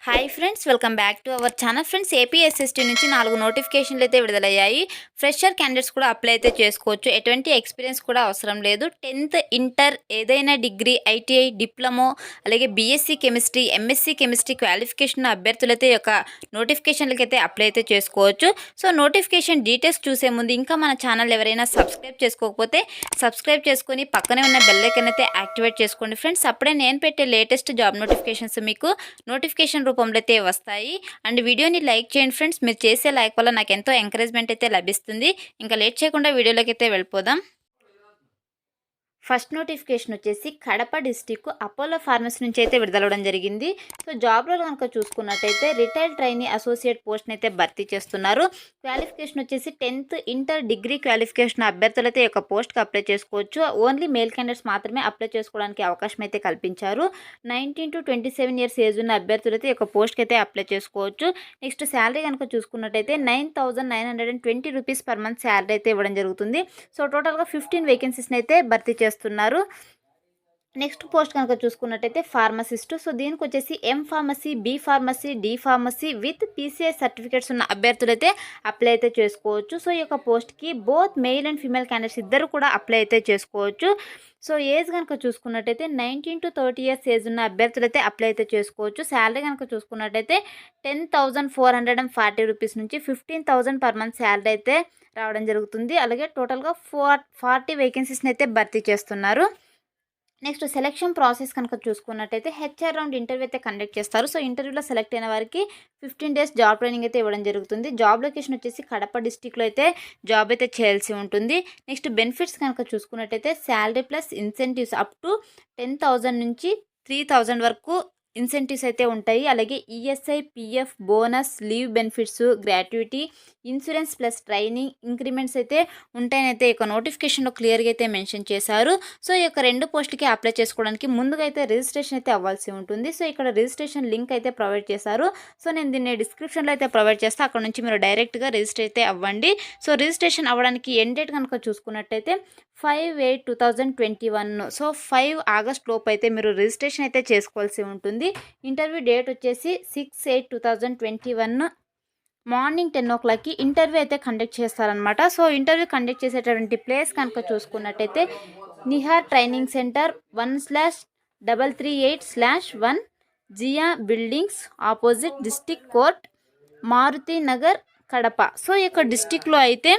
Hi friends, welcome back to our channel. Friends, APSST నుంచి 4 నోటిఫికేషన్లు అయితే విడుదలయ్యాయి. ఫ్రెషర్ క్యాండిడేట్స్ కూడా అప్లై అయితే చేసుకోవచ్చు. ఎటువంటి ఎక్స్పీరియన్స్ కూడా అవసరం లేదు. 10th ఇంటర్ ఏదైనా డిగ్రీ, ఐటీఐ, డిప్లొమో, అలాగే BSc chemistry, MSc chemistry qualification అభ్యర్థులైతే యొక్క నోటిఫికేషన్లకి అయితే అప్లై అయితే చేసుకోవచ్చు. సో నోటిఫికేషన్ డీటెయిల్స్ చూసే ముందు ఇంకా మన ఛానల్ ఎవరైనా సబ్స్క్రైబ్ చేసుకోకపోతే సబ్స్క్రైబ్ చేసుకొని పక్కనే ఉన్న బెల్ ఐకాన్ అయితే యాక్టివేట్ చేసుకోండి ఫ్రెండ్స్. అప్పుడే నేను పెట్టే లేటెస్ట్ జాబ్ నోటిఫికేషన్స్ మీకు నోటిఫికేషన్ రూపంలో అయితే వస్తాయి. అండ్ వీడియోని లైక్ చేయండి ఫ్రెండ్స్. మీరు చేసే లైక్ వల్ల నాకు ఎంతో ఎంకరేజ్మెంట్ అయితే లభిస్తుంది. ఇంకా లేట్ చేయకుండా వీడియోలోకి అయితే వెళ్ళిపోదాం. ఫస్ట్ నోటిఫికేషన్ వచ్చేసి కడప డిస్టిక్ అపోలో ఫార్మసీ నుంచి అయితే విడుదలవడం జరిగింది. సో జాబ్ రోల్ కనుక చూసుకున్నట్టయితే రిటైల్ ట్రైనీ అసోసియేట్ పోస్ట్ని అయితే భర్తీ చేస్తున్నారు. క్వాలిఫికేషన్ వచ్చేసి 10th ఇంటర్ డిగ్రీ క్వాలిఫికేషన్ అభ్యర్థులైతే యొక్క పోస్ట్కి అప్లై చేసుకోవచ్చు. ఓన్లీ మేల్ క్యాండిడేట్స్ మాత్రమే అప్లై చేసుకోవడానికి అవకాశం అయితే కల్పించారు. 19 to 27 ఇయర్స్ ఏజ్ ఉన్న అభ్యర్థులైతే యొక్క పోస్ట్కి అయితే అప్లై చేసుకోవచ్చు. నెక్స్ట్ శాలరీ కనుక చూసుకున్నట్టయితే 9,920 రూపీస్ పర్ మంత్ శాలరీ అయితే ఇవ్వడం జరుగుతుంది. సో టోటల్గా 15 వేకెన్సీస్ని అయితే భర్తీ చేస్తున్నారు. నెక్స్ట్ పోస్ట్ కనుక చూసుకున్నట్టయితే ఫార్మసిస్ట్. సో దీనికి వచ్చేసి M pharmacy, B pharmacy, D pharmacy with PCI certificates ఉన్న అభ్యర్థులైతే అప్లై అయితే చేసుకోవచ్చు. సో ఈ యొక్క పోస్ట్కి both male and female candidates ఇద్దరు కూడా అప్లై అయితే చేసుకోవచ్చు. సో ఏజ్ కనుక చూసుకున్నట్టయితే 19 to 30 ఇయర్స్ ఏజ్ ఉన్న అభ్యర్థులైతే అప్లై అయితే చేసుకోవచ్చు. శాలరీ కనుక చూసుకున్నట్టయితే 10,440 రూపీస్ నుంచి 15,000 పర్ మంత్ శాలరీ అయితే రావడం జరుగుతుంది. అలాగే టోటల్గా 40 వేకెన్సీస్ని అయితే భర్తీ చేస్తున్నారు. నెక్స్ట్ సెలక్షన్ ప్రాసెస్ కనుక చూసుకున్నట్టయితే హెచ్ఆర్ రౌండ్ ఇంటర్వ్యూ అయితే కండక్ట్ చేస్తారు. సో ఇంటర్వ్యూలో సెలెక్ట్ అయిన వారికి 15 days జాబ్ ట్రైనింగ్ అయితే ఇవ్వడం జరుగుతుంది. జాబ్ లొకేషన్ వచ్చేసి కడప డిస్టిక్లో అయితే జాబ్ అయితే చేయాల్సి ఉంటుంది. నెక్స్ట్ బెనిఫిట్స్ కనుక చూసుకున్నట్టయితే salary plus incentives up to 10,000 నుంచి 3,000 వరకు ఇన్సెంటివ్స్ అయితే ఉంటాయి. అలాగే ESI, PF, bonus, leave benefits, gratuity, insurance plus training increments అయితే ఉంటాయని అయితే ఈ యొక్క నోటిఫికేషన్లో క్లియర్గా అయితే మెన్షన్ చేశారు. సో ఈ యొక్క 2 పోస్టులకి అప్లై చేసుకోవడానికి ముందుగా అయితే రిజిస్ట్రేషన్ అయితే అవ్వాల్సి ఉంటుంది. సో ఇక్కడ రిజిస్ట్రేషన్ లింక్ అయితే ప్రొవైడ్ చేశారు. సో నేను దీన్ని డిస్క్రిప్షన్లో అయితే ప్రొవైడ్ చేస్తాను. అక్కడ నుంచి మీరు డైరెక్ట్గా రిజిస్టర్ అయితే అవ్వండి. సో రిజిస్ట్రేషన్ అవ్వడానికి ఎండ్ డేట్ కనుక చూసుకున్నట్టయితే 5/8/2021. సో 5 ఆగస్ట్ లోపు అయితే మీరు రిజిస్ట్రేషన్ అయితే చేసుకోవాల్సి ఉంటుంది. ఇంటర్వ్యూ డేట్ వచ్చేసి 6/8/2021 మార్నింగ్ 10 o'clockకి ఇంటర్వ్యూ అయితే కండక్ట్ చేస్తారనమాట. సో ఇంటర్వ్యూ కండక్ట్ చేసేటటువంటి ప్లేస్ కనుక చూసుకున్నట్టయితే Nihar training centre 1/338/1 Zia buildings opposite district court, Maruti Nagar, Kadapa. So ఈ యొక్క డిస్టిక్లో అయితే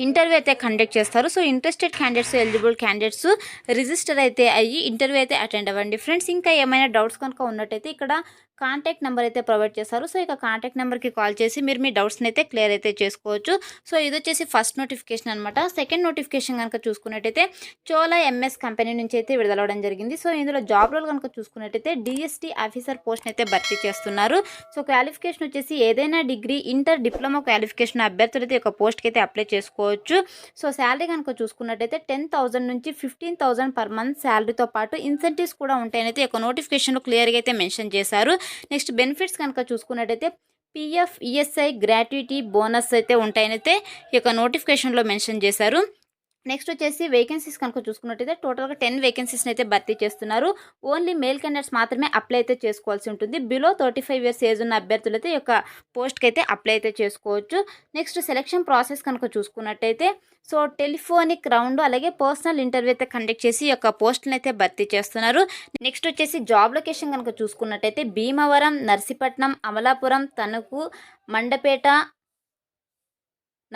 ఇంటర్వ్యూ అయితే కండక్ట్ చేస్తారు. So interested candidates, eligible candidates register అయితే అయ్యి ఇంటర్వ్యూ అయితే అటెండ్ అవ్వండి ఫ్రెండ్స్. ఇంకా ఏమైనా డౌట్స్ కనుక ఉన్నట్టయితే ఇక్కడ కాంటాక్ట్ నెంబర్ అయితే ప్రొవైడ్ చేస్తారు. సో ఇక కాంటాక్ట్ నెంబర్కి కాల్ చేసి మీరు మీ డౌట్స్ని అయితే క్లియర్ అయితే చేసుకోవచ్చు. సో ఇది వచ్చేసి ఫస్ట్ నోటిఫికేషన్ అనమాట. సెకండ్ నోటిఫికేషన్ కనుక చూసుకున్నట్టయితే చోలా ఎంఎస్ కంపెనీ నుంచి అయితే విడుదలవడం జరిగింది. సో ఇందులో జాబ్ రోల్ కనుక చూసుకున్నట్టయితే డిఎస్టీ ఆఫీసర్ పోస్ట్ని అయితే భర్తీ చేస్తున్నారు. సో క్వాలిఫికేషన్ వచ్చేసి ఏదైనా డిగ్రీ, ఇంటర్, డిప్లొమా క్వాలిఫికేషన్ అభ్యర్థులైతే ఒక పోస్ట్కి అయితే అప్లై చేసుకోవచ్చు. సో శాలరీ కనుక చూసుకున్నట్టయితే 10,000 నుంచి 15,000 పర్ మంత్ శాలరీతో పాటు ఇన్సెంటివ్స్ కూడా ఉంటాయని అయితే ఒక నోటిఫికేషన్లో క్లియర్గా అయితే మెన్షన్ చేశారు. నెక్స్ట్ బెనిఫిట్స్ కనుక చూసుకున్నట్టయితే పిఎఫ్, ఈఎస్ఐ, గ్రాట్యుటీ, బోనస్ అయితే ఉంటాయని అయితే ఈ యొక్క నోటిఫికేషన్లో మెన్షన్ చేశారు. నెక్స్ట్ వచ్చేసి వేకెన్సీస్ కనుక చూసుకున్నట్టయితే టోటల్గా 10 వేకెన్సీస్ని అయితే భర్తీ చేస్తున్నారు. ఓన్లీ మేల్ క్యాండిడేట్స్ మాత్రమే అప్లై అయితే చేసుకోవాల్సి ఉంటుంది. బిలో 35 ఇయర్స్ ఏజ్ ఉన్న అభ్యర్థులైతే ఈ యొక్క పోస్ట్కి అయితే అప్లై అయితే చేసుకోవచ్చు. నెక్స్ట్ సెలక్షన్ ప్రాసెస్ కనుక చూసుకున్నట్టయితే సో టెలిఫోనిక్ రౌండ్ అలాగే పర్సనల్ ఇంటర్వ్యూ అయితే కండక్ట్ చేసి ఈ యొక్క పోస్టులను అయితే భర్తీ చేస్తున్నారు. నెక్స్ట్ వచ్చేసి జాబ్ లొకేషన్ కనుక చూసుకున్నట్టయితే భీమవరం, నర్సీపట్నం, అమలాపురం, తణుకు, మండపేట,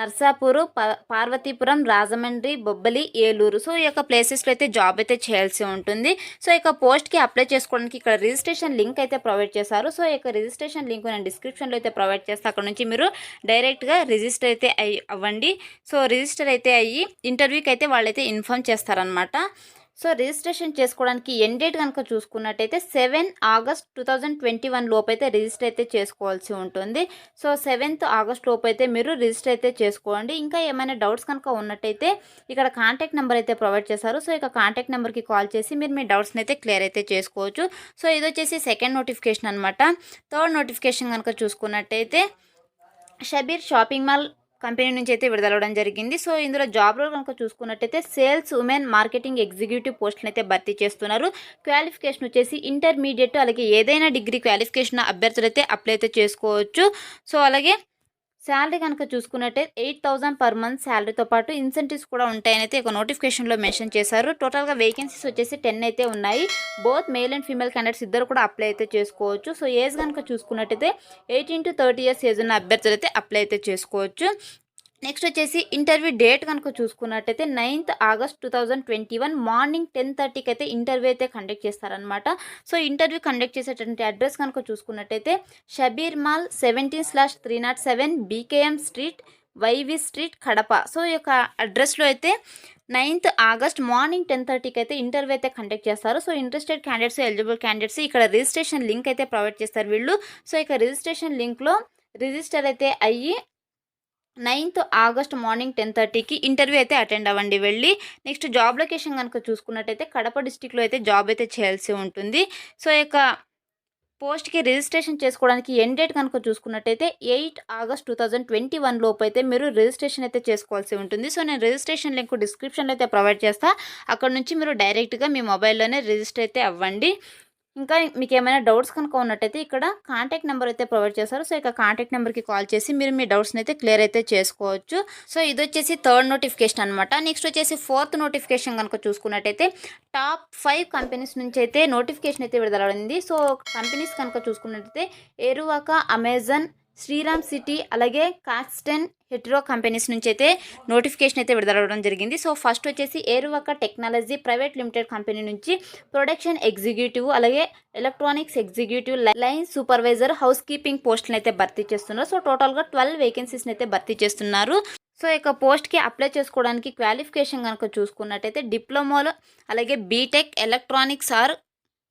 నర్సాపూరు, పార్వతీపురం, రాజమండ్రి, బొబ్బలి, ఏలూరు. సో ఈ యొక్క ప్లేసెస్లో అయితే జాబ్ అయితే చేయాల్సి ఉంటుంది. సో ఈ యొక్క పోస్ట్కి అప్లై చేసుకోవడానికి ఇక్కడ రిజిస్ట్రేషన్ లింక్ అయితే ప్రొవైడ్ చేశారు. సో ఈ యొక్క రిజిస్ట్రేషన్ లింక్ నేను డిస్క్రిప్షన్లో అయితే ప్రొవైడ్ చేస్తాను. అక్కడ నుంచి మీరు డైరెక్ట్గా రిజిస్టర్ అయితే అవ్వండి. సో రిజిస్టర్ అయితే అయ్యి ఇంటర్వ్యూకి అయితే వాళ్ళైతే ఇన్ఫామ్ చేస్తారనమాట. సో రిజిస్ట్రేషన్ చేసుకోవడానికి ఎండ్ డేట్ కనుక చూసుకున్నట్టయితే 7 ఆగస్ట్ 2021 లోపు అయితే రిజిస్టర్ అయితే చేసుకోవాల్సి ఉంటుంది. సో 7th ఆగస్ట్ లోపు అయితే మీరు రిజిస్టర్ అయితే చేసుకోండి. ఇంకా ఏమైనా డౌట్స్ కనుక ఉన్నట్టయితే ఇక్కడ కాంటాక్ట్ నెంబర్ అయితే ప్రొవైడ్ చేశారు. సో ఇక కాంటాక్ట్ నెంబర్కి కాల్ చేసి మీరు మీ డౌట్స్ని అయితే క్లియర్ అయితే చేసుకోవచ్చు. సో ఇది వచ్చేసి సెకండ్ నోటిఫికేషన్ అనమాట. థర్డ్ నోటిఫికేషన్ కనుక చూసుకున్నట్టయితే షబీర్ షాపింగ్ మాల్ కంపెనీ నుంచి అయితే విడుదలవడం జరిగింది. సో ఇందులో జాబ్ రోల్ కనుక చూసుకున్నట్టయితే సేల్స్ ఉమెన్ మార్కెటింగ్ ఎగ్జిక్యూటివ్ పోస్టులను అయితే భర్తీ చేస్తున్నారు. క్వాలిఫికేషన్ వచ్చేసి ఇంటర్మీడియట్ అలాగే ఏదైనా డిగ్రీ క్వాలిఫికేషన్ అభ్యర్థులు అయితే అప్లై అయితే చేసుకోవచ్చు. సో అలాగే శాలరీ కనుక చూసుకున్నట్టే 8,000 పర్ మంత్ శాలరీతో పాటు ఇన్సెంటివ్స్ కూడా ఉంటాయని అయితే ఒక నోటిఫికేషన్లో మెన్షన్ చేశారు. టోటల్గా వేకెన్సీస్ వచ్చేసి 10 అయితే ఉన్నాయి. Both male and female candidates ఇద్దరు కూడా అప్లై అయితే చేసుకోవచ్చు. సో ఏజ్ కనుక చూసుకున్నట్టయితే 18 to 30 ఇయర్స్ ఏజ్ ఉన్న అభ్యర్థులు అయితే అప్లై అయితే చేసుకోవచ్చు. నెక్స్ట్ వచ్చేసి ఇంటర్వ్యూ డేట్ కనుక చూసుకున్నట్టయితే 9th August 2021 మార్నింగ్ 10:30కి అయితే ఇంటర్వ్యూ అయితే కండక్ట్ చేస్తారనమాట. సో ఇంటర్వ్యూ కండక్ట్ చేసేటువంటి అడ్రస్ కనుక చూసుకున్నట్టయితే Shabbir mall 17/307 BKM street YV street Kadapa. So ఈ యొక్క అడ్రస్లో అయితే 9th August మార్నింగ్ 10:30కి అయితే ఇంటర్వ్యూ అయితే కండక్ట్ చేస్తారు. So interested candidates eligible candidates ఇక్కడ రిజిస్ట్రేషన్ లింక్ అయితే ప్రొవైడ్ చేస్తారు వీళ్ళు. సో ఇక రిజిస్ట్రేషన్ లింక్లో రిజిస్టర్ అయితే అయ్యి 9th August మార్నింగ్ 10:30కి ఇంటర్వ్యూ అయితే అటెండ్ అవ్వండి వెళ్ళి. నెక్స్ట్ జాబ్ లొకేషన్ కనుక చూసుకున్నట్టయితే కడప డిస్టిక్లో అయితే జాబ్ అయితే చేయాల్సి ఉంటుంది. సో ఇక పోస్ట్కి రిజిస్ట్రేషన్ చేసుకోవడానికి ఎండ్ డేట్ కనుక చూసుకున్నట్టయితే 8 August 2021 లోపు అయితే మీరు రిజిస్ట్రేషన్ అయితే చేసుకోవాల్సి ఉంటుంది. సో నేను రిజిస్ట్రేషన్ లింక్ డిస్క్రిప్షన్లో అయితే ప్రొవైడ్ చేస్తాను. అక్కడ నుంచి మీరు డైరెక్ట్గా మీ మొబైల్లోనే రిజిస్టర్ అయితే అవ్వండి. ఇంకా మీకు ఏమైనా డౌట్స్ కనుక ఉన్నట్టయితే ఇక్కడ కాంటాక్ట్ నెంబర్ అయితే ప్రొవైడ్ చేస్తారు. సో ఇక కాంటాక్ట్ నెంబర్కి కాల్ చేసి మీరు మీ డౌట్స్ని అయితే క్లియర్ అయితే చేసుకోవచ్చు. సో ఇది వచ్చేసి 3rd నోటిఫికేషన్ అనమాట. నెక్స్ట్ వచ్చేసి 4th నోటిఫికేషన్ కనుక చూసుకున్నట్టయితే టాప్ 5 కంపెనీస్ నుంచి అయితే నోటిఫికేషన్ అయితే విడుదలైంది. సో కంపెనీస్ కనుక చూసుకున్నట్టయితే ఏరువాక, అమెజాన్, శ్రీరామ్ సిటీ అలాగే కాక్స్టన్ హెట్రో కంపెనీస్ నుంచి అయితే నోటిఫికేషన్ అయితే విడుదలవడం జరిగింది. సో ఫస్ట్ వచ్చేసి ఏరువాక టెక్నాలజీ ప్రైవేట్ లిమిటెడ్ కంపెనీ నుంచి ప్రొడక్షన్ ఎగ్జిక్యూటివ్ అలాగే electronics executive, line supervisor, house keeping పోస్టులను అయితే భర్తీ చేస్తున్నారు. సో టోటల్గా 12 వేకెన్సీస్ని అయితే భర్తీ చేస్తున్నారు. సో ఇక పోస్ట్కి అప్లై చేసుకోవడానికి క్వాలిఫికేషన్ కనుక చూసుకున్నట్టయితే డిప్లొమాలో అలాగే బీటెక్, ఎలక్ట్రానిక్స్ ఆర్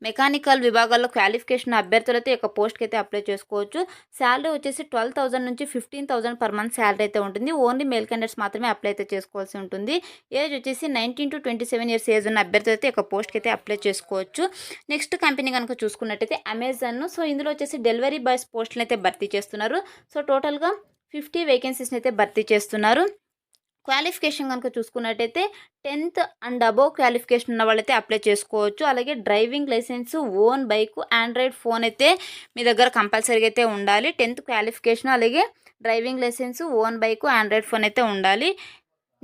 మెకానికల్ విభాగాల్లో క్వాలిఫికేషన్ అభ్యర్థులైతే ఈ యొక్క పోస్ట్కి అయితే అప్లై చేసుకోవచ్చు. శాలరీ వచ్చేసి 12,000 నుంచి 15,000 పర్ మంత్ శాలరీ అయితే ఉంటుంది. ఓన్లీ మేల్ క్యాండిడేట్స్ మాత్రమే అప్లై అయితే చేసుకోవాల్సి ఉంటుంది. ఏజ్ వచ్చేసి 19 to 27 ఇయర్స్ ఏజ్ ఉన్న అభ్యర్థులు అయితే ఈ యొక్క పోస్ట్కి అయితే అప్లై చేసుకోవచ్చు. నెక్స్ట్ కంపెనీ కనుక చూసుకున్నట్టయితే అమెజాన్. సో ఇందులో వచ్చేసి డెలివరీ బాయ్స్ పోస్టులను అయితే భర్తీ చేస్తున్నారు. సో టోటల్గా 50 వేకెన్సీస్ని అయితే భర్తీ చేస్తున్నారు. క్వాలిఫికేషన్ కనుక చూసుకున్నట్టయితే 10th అండ్ అబోవ్ క్వాలిఫికేషన్ ఉన్న వాళ్ళైతే అప్లై చేసుకోవచ్చు. అలాగే driving licence, own bike, Android phone అయితే మీ దగ్గర కంపల్సరీగా అయితే ఉండాలి. 10th క్వాలిఫికేషన్ అలాగే driving licence, own bike, Android phone అయితే ఉండాలి.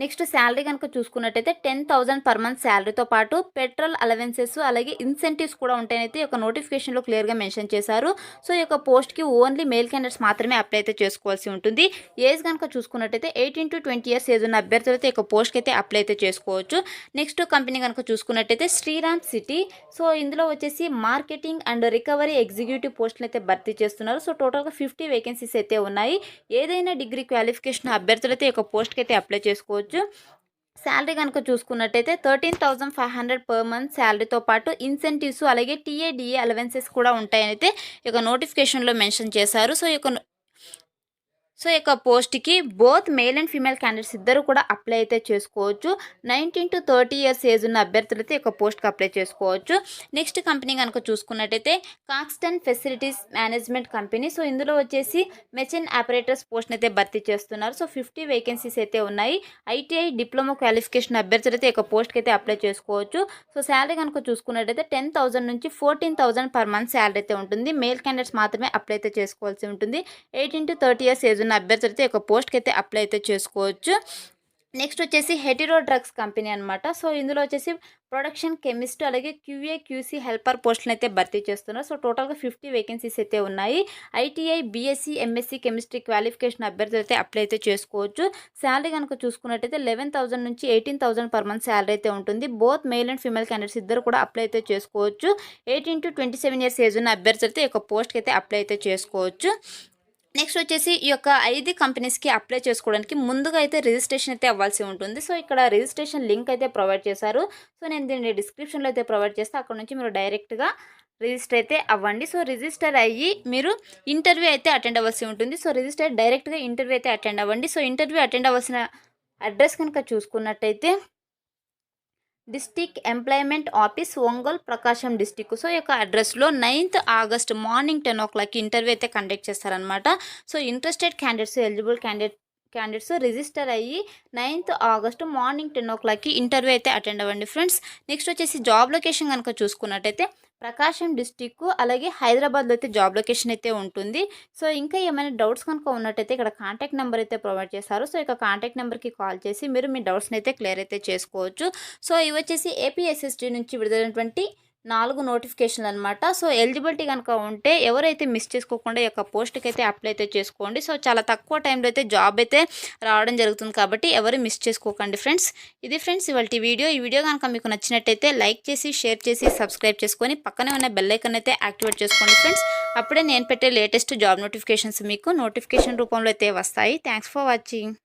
నెక్స్ట్ శాలరీ కనుక చూసుకున్నట్టయితే 10,000 పర్ మంత్ శాలరీతో పాటు పెట్రోల్ అలవెన్సెస్ అలాగే ఇన్సెంటివ్స్ కూడా ఉంటాయనైతే ఈ యొక్క నోటిఫికేషన్లో క్లియర్గా మెన్షన్ చేశారు. సో ఈ యొక్క పోస్ట్కి ఓన్లీ మేల్ క్యాండిడేట్స్ మాత్రమే అప్లై అయితే చేసుకోవాల్సి ఉంటుంది. ఏజ్ కనుక చూసుకున్నట్టయితే 18 to 20 ఇయర్స్ ఏజ్ ఉన్న అభ్యర్థులు అయితే ఈ యొక్క పోస్ట్కి అయితే అప్లై అయితే చేసుకోవచ్చు. నెక్స్ట్ కంపెనీ కనుక చూసుకున్నట్టయితే శ్రీరామ్ సిటీ. సో ఇందులో వచ్చేసి మార్కెటింగ్ అండ్ రికవరీ ఎగ్జిక్యూటివ్ పోస్టులు అయితే భర్తీ చేస్తున్నారు. సో టోటల్గా 50 వేకెన్సీస్ అయితే ఉన్నాయి. ఏదైనా డిగ్రీ క్వాలిఫికేషన్ అభ్యర్థులు అయితే ఈ యొక్క పోస్ట్కి అయితే అప్లై చేసుకోవచ్చు. శాలరీ కనుక చూసుకున్నట్టయితే 13,500 పర్ మంత్ శాలరీతో పాటు ఇన్సెంటివ్స్ అలాగే టీఏడిఏ అలవెన్సెస్ కూడా ఉంటాయని అయితే ఈ యొక్క నోటిఫికేషన్లో మెన్షన్ చేశారు. సో ఈ యొక్క పోస్ట్కి both male and female candidates ఇద్దరు కూడా అప్లై అయితే చేసుకోవచ్చు. 19 to 30 ఇయర్స్ ఏజ్ ఉన్న అభ్యర్థులు అయితే ఈ యొక్క పోస్ట్కి అప్లై చేసుకోవచ్చు. నెక్స్ట్ కంపెనీ కనుక చూసుకున్నట్టయితే Caxton facilities management company. So ఇందులో వచ్చేసి మెషిన్ ఆపరేటర్స్ పోస్ట్ని అయితే భర్తీ చేస్తున్నారు. సో 50 వేకెన్సీస్ అయితే ఉన్నాయి. ఐటీఐ, డిప్లొమా క్వాలిఫికేషన్ అభ్యర్థులు అయితే ఈ యొక్క పోస్ట్కి అయితే అప్లై చేసుకోవచ్చు. సో శాలరీ కనుక చూసుకున్నట్టయితే 10,000 నుంచి 14,000 పర్ మంత్ శాలరీ అయితే ఉంటుంది. మేల్ క్యాండిడేట్స్ మాత్రమే అప్లై అయితే చేసుకోవాల్సి ఉంటుంది. 18 to 30 ఇయర్స్ ఏజ్ ఉన్న అభ్యర్థులు అయితే ఒక పోస్ట్కి అయితే అప్లై అయితే చేసుకోవచ్చు. నెక్స్ట్ వచ్చేసి హెటిరో డ్రగ్స్ కంపెనీ అనమాట. సో ఇందులో వచ్చేసి ప్రొడక్షన్ కెమిస్ట్ అలాగే క్యూఏ, క్యూసీ హెల్పర్ పోస్టులను అయితే భర్తీ చేస్తున్నారు. సో టోటల్గా 50 వేకెన్సీస్ అయితే ఉన్నాయి. ITI, BSc, MSc chemistry qualification అభ్యర్థులు అయితే అప్లై అయితే చేసుకోవచ్చు. శాలరీ కనుక చూసుకున్నట్టయితే 11,000 నుంచి 18,000 పర్ మంత్ శాలరీ అయితే ఉంటుంది. Both male and female candidates ఇద్దరు కూడా అప్లై అయితే చేసుకోవచ్చు. 18 to 27 ఇయర్స్ ఏజ్ ఉన్న అభ్యర్థులు అయితే ఒక పోస్ట్కి అయితే అప్లై అయితే చేసుకోవచ్చు. నెక్స్ట్ వచ్చేసి ఈ యొక్క 5 కంపెనీస్కి అప్లై చేసుకోవడానికి ముందుగా అయితే రిజిస్ట్రేషన్ అయితే అవ్వాల్సి ఉంటుంది. సో ఇక్కడ రిజిస్ట్రేషన్ లింక్ అయితే ప్రొవైడ్ చేశారు. సో నేను దీన్ని డిస్క్రిప్షన్లో అయితే ప్రొవైడ్ చేస్తే అక్కడ నుంచి మీరు డైరెక్ట్గా రిజిస్టర్ అయితే అవ్వండి. సో రిజిస్టర్ అయ్యి మీరు ఇంటర్వ్యూ అయితే అటెండ్ అవ్వాల్సి ఉంటుంది. సో రిజిస్టర్ డైరెక్ట్గా ఇంటర్వ్యూ అయితే అటెండ్ అవ్వండి. సో ఇంటర్వ్యూ అటెండ్ అవ్వాల్సిన అడ్రస్ కనుక చూసుకున్నట్టయితే డిస్టిక్ ఎంప్లాయ్మెంట్ ఆఫీస్, ఒంగోల్, ప్రకాశం డిస్టిక్. సో ఈ యొక్క అడ్రస్లో 9th August morning 10 o'clock interview అయితే కండక్ట్ చేస్తారనమాట. So interested candidates, eligible candidate candidates register అయ్యి 9th ఆగస్టు మార్నింగ్ 10 o'clockకి ఇంటర్వ్యూ అయితే అటెండ్ అవ్వండి ఫ్రెండ్స్. నెక్స్ట్ వచ్చేసి జాబ్ లొకేషన్ కనుక చూసుకున్నట్టయితే ప్రకాశం డిస్టిక్ అలాగే హైదరాబాద్లో అయితే జాబ్ లొకేషన్ అయితే ఉంటుంది. సో ఇంకా ఏమైనా డౌట్స్ కనుక ఉన్నట్టయితే ఇక్కడ కాంటాక్ట్ నెంబర్ అయితే ప్రొవైడ్ చేస్తారు. సో ఇక కాంటాక్ట్ నెంబర్కి కాల్ చేసి మీరు మీ డౌట్స్ని అయితే క్లియర్ అయితే చేసుకోవచ్చు. సో ఇవి వచ్చేసి ఏపీఎస్ఎస్టీ నుంచి విడుదలైనటువంటి 4 నోటిఫికేషన్లు అనమాట. సో ఎలిజిబిలిటీ కనుక ఉంటే ఎవరైతే మిస్ చేసుకోకుండా ఈ యొక్క పోస్ట్కి అయితే అప్లై అయితే చేసుకోండి. సో చాలా తక్కువ టైంలో అయితే జాబ్ అయితే రావడం జరుగుతుంది కాబట్టి ఎవరు మిస్ చేసుకోకండి ఫ్రెండ్స్. ఇది ఫ్రెండ్స్ ఇవాల్టి వీడియో. ఈ వీడియో కనుక మీకు నచ్చినట్టయితే లైక్ చేసి షేర్ చేసి సబ్స్క్రైబ్ చేసుకొని పక్కనే ఉన్న బెల్ ఐకాన్ అయితే యాక్టివేట్ చేసుకోండి ఫ్రెండ్స్. అప్పుడే నేను పెట్టే లేటెస్ట్ జాబ్ నోటిఫికేషన్స్ మీకు నోటిఫికేషన్ రూపంలో అయితే వస్తాయి. Thanks for watching.